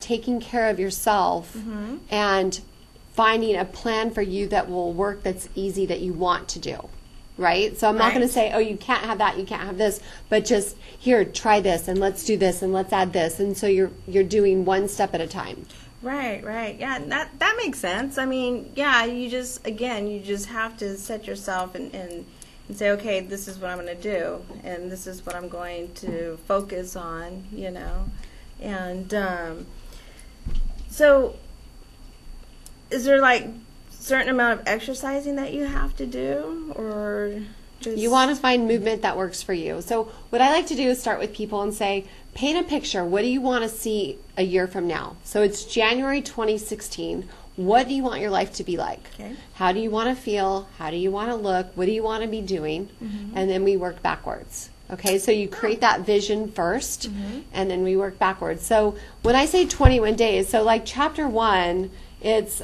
taking care of yourself and finding a plan for you that will work, that's easy, that you want to do. Right? So I'm not going to say, oh, you can't have that, you can't have this, but just, here, try this, and let's do this, and let's add this. And so you're doing one step at a time. Right. Yeah, that makes sense. I mean, yeah, you just have to set yourself and say, okay, this is what I'm going to do, and this is what I'm going to focus on, you know. And so is there like certain amount of exercising that you have to do, or just... You want to find movement that works for you. So what I like to do is start with people and say, paint a picture. What do you want to see a year from now? So it's January 2016. What do you want your life to be like? Okay. How do you want to feel? How do you want to look? What do you want to be doing? And then we work backwards. Okay, so you create that vision first, and then we work backwards. So when I say 21 days, so like chapter 1, it's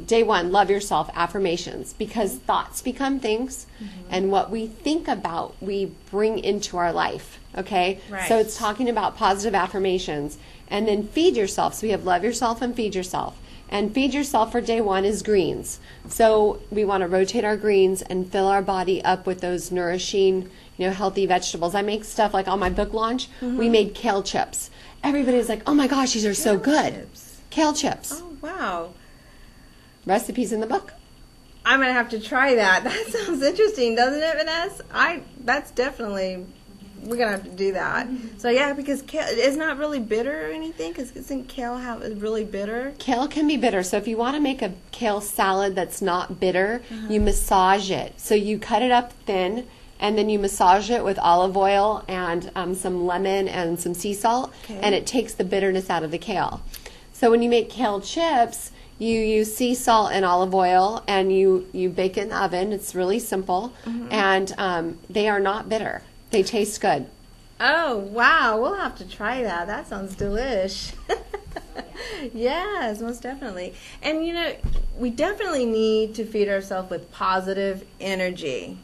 day 1, love yourself, affirmations, because thoughts become things, and what we think about, we bring into our life, okay? Right. So it's talking about positive affirmations, and then feed yourself. So we have love yourself and feed yourself. And feed yourself for day 1 is greens. So we want to rotate our greens and fill our body up with those nourishing, healthy vegetables. I make stuff like on my book launch, we made kale chips. Everybody's like, oh my gosh, these are so good. Chips. Kale chips. Oh, wow. Recipes in the book. I'm going to have to try that. That sounds interesting, doesn't it, Vanessa? That's definitely, we're going to have to do that. So, yeah, because kale is not really bitter or anything, because doesn't kale have is really bitter? Kale can be bitter. So if you want to make a kale salad that's not bitter, you massage it. So you cut it up thin, and then you massage it with olive oil and some lemon and some sea salt, and it takes the bitterness out of the kale. So when you make kale chips, you use sea salt and olive oil, and you bake it in the oven. It's really simple, and they are not bitter. They taste good. Oh, wow. We'll have to try that. That sounds delish. Yes, most definitely. And, we definitely need to feed ourselves with positive energy.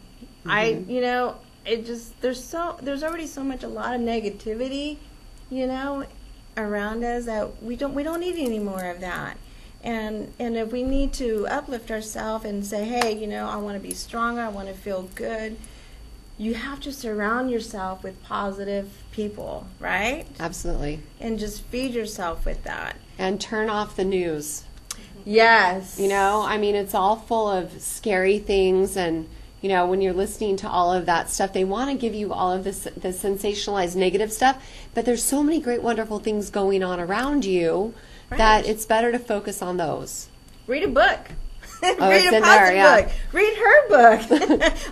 There's already a lot of negativity, around us, that we don't need any more of that. And if we need to uplift ourselves and say, hey, I want to be stronger, I want to feel good, you have to surround yourself with positive people, right? Absolutely. And just feed yourself with that. And turn off the news. Yes. It's all full of scary things, and when you're listening to all of that stuff, they want to give you all of this sensationalized negative stuff, but there's so many great, wonderful things going on around you that it's better to focus on those. Read a book. Oh, read a positive book. Read her book.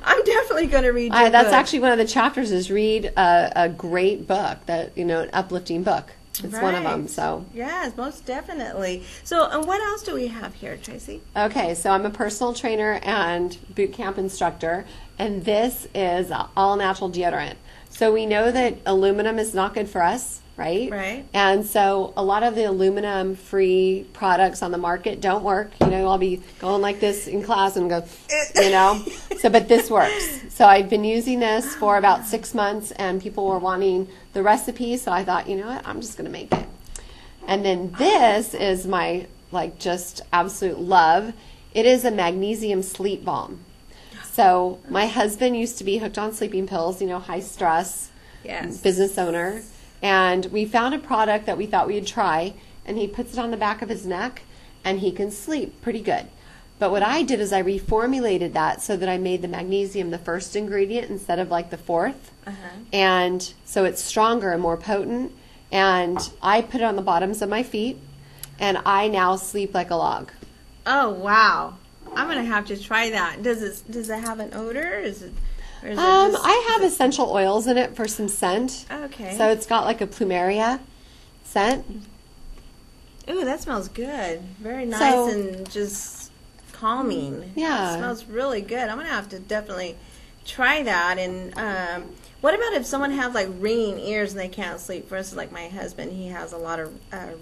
I'm definitely going to read your book. That's actually one of the chapters, is read a great book, an uplifting book. It's one of them. So yes, most definitely. So, and what else do we have here, Tracee? Okay, so I'm a personal trainer and boot camp instructor, and this is all natural deodorant. So we know that aluminum is not good for us, right? Right. And so a lot of the aluminum-free products on the market don't work. I'll be going like this in class and go, So, but this works. So I've been using this for about 6 months, and people were wanting the recipe, so I thought, what, I'm just going to make it. And then this is my, just absolute love. It is a magnesium sleep balm. So my husband used to be hooked on sleeping pills, high stress, business owner. And we found a product that we thought we'd try, and he puts it on the back of his neck, and he can sleep pretty good. But what I did is I reformulated that so that I made the magnesium the first ingredient instead of the fourth. And so it's stronger and more potent. And I put it on the bottoms of my feet, and I now sleep like a log. Oh, wow. I'm going to have to try that. Does it have an odor? Is it I have essential oils in it for some scent. Okay. So it's got a plumeria scent. Ooh, that smells good. Very nice and just calming. Yeah. It smells really good. I'm going to have to definitely try that. And what about if someone has ringing ears and they can't sleep? For instance, like my husband, he has a lot of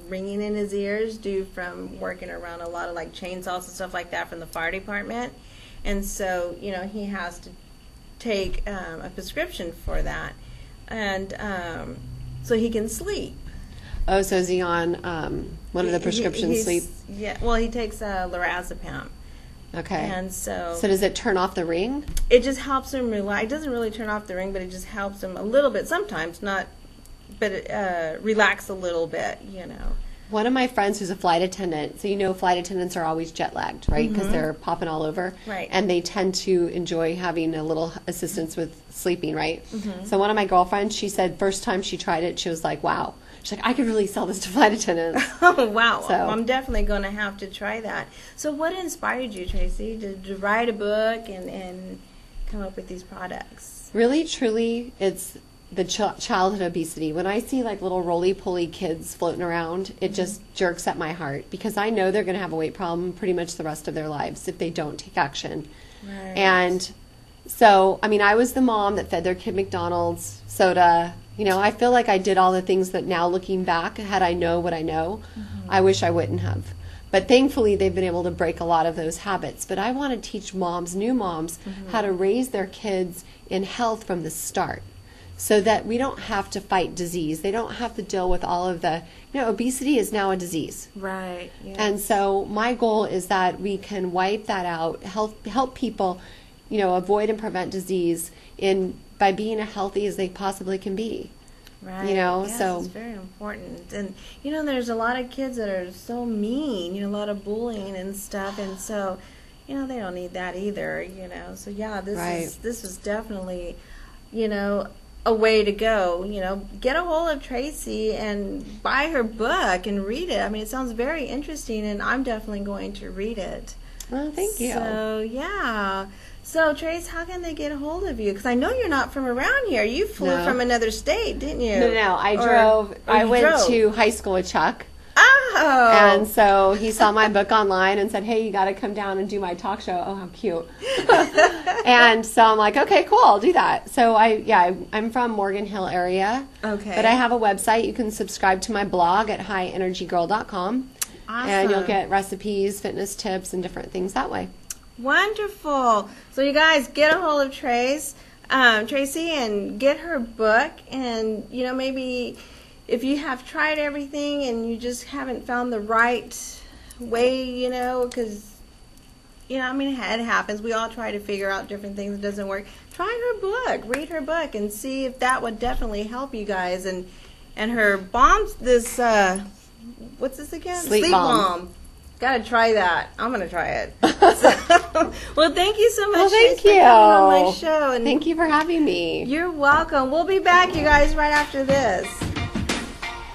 ringing in his ears due from working around a lot of chainsaws and stuff like that from the fire department. And so, he has to take a prescription for that, and so he can sleep. Oh, so is he on one of the prescription sleep? Yeah, well, he takes lorazepam. Okay. And so does it turn off the ring? It just helps him relax. It doesn't really turn off the ring, but it just helps him a little bit. Sometimes, not, but relax a little bit, you know. One of my friends who's a flight attendant, so you know flight attendants are always jet lagged, right? Because they're popping all over. Right. And they tend to enjoy having a little assistance with sleeping, right? So one of my girlfriends, she said first time she tried it, she was like, wow. She's like, I could really sell this to flight attendants. Oh, wow. So, well, I'm definitely going to have to try that. So what inspired you, Tracee, to write a book and come up with these products? really, truly, it's the childhood obesity. When I see like little roly-poly kids floating around, it just jerks at my heart because I know they're going to have a weight problem pretty much the rest of their lives if they don't take action. Right. And so, I mean, I was the mom that fed their kid McDonald's, soda. You know, I feel like I did all the things that now looking back, had I know what I know, I wish I wouldn't have. But thankfully, they've been able to break a lot of those habits. But I want to teach moms, new moms, how to raise their kids in health from the start so that we don't have to fight disease. They don't have to deal with all of the, you know, obesity is now a disease. Right. Yes. And so my goal is that we can wipe that out, help people, you know, avoid and prevent disease by being as healthy as they possibly can be. Right. You know, yes, so it's very important. And you know, there's a lot of kids that are so mean, you know, a lot of bullying and stuff, and so, you know, they don't need that either, you know. So yeah, this is definitely, you know, a way to go. You know, get a hold of Tracee and buy her book and read it. I mean, it sounds very interesting, and I'm definitely going to read it. Well, thank you. So yeah. So, Trace, how can they get a hold of you? Because I know you're not from around here. You flew from another state, didn't you? No. I went to high school with Chuck. Oh. And so he saw my book online and said, hey, you got to come down and do my talk show. Oh, how cute. And so I'm like, okay, cool, I'll do that. So I'm from Morgan Hill area. Okay. But I have a website. You can subscribe to my blog at highenergygirl.com. Awesome. And you'll get recipes, fitness tips, and different things that way. Wonderful. So you guys get a hold of Tracee, and get her book. And, you know, maybe if you have tried everything and you just haven't found the right way, you know, because, you know, I mean, it happens. We all try to figure out different things. It doesn't work. Try her book. Read her book and see if that would definitely help you guys. And her bombs, this, what's this again? Sleep Balm. Gotta try that. I'm gonna try it. Well, thank you so much. Well, thank you. For coming on my show. And thank you for having me. You're welcome. We'll be back, you guys, right after this.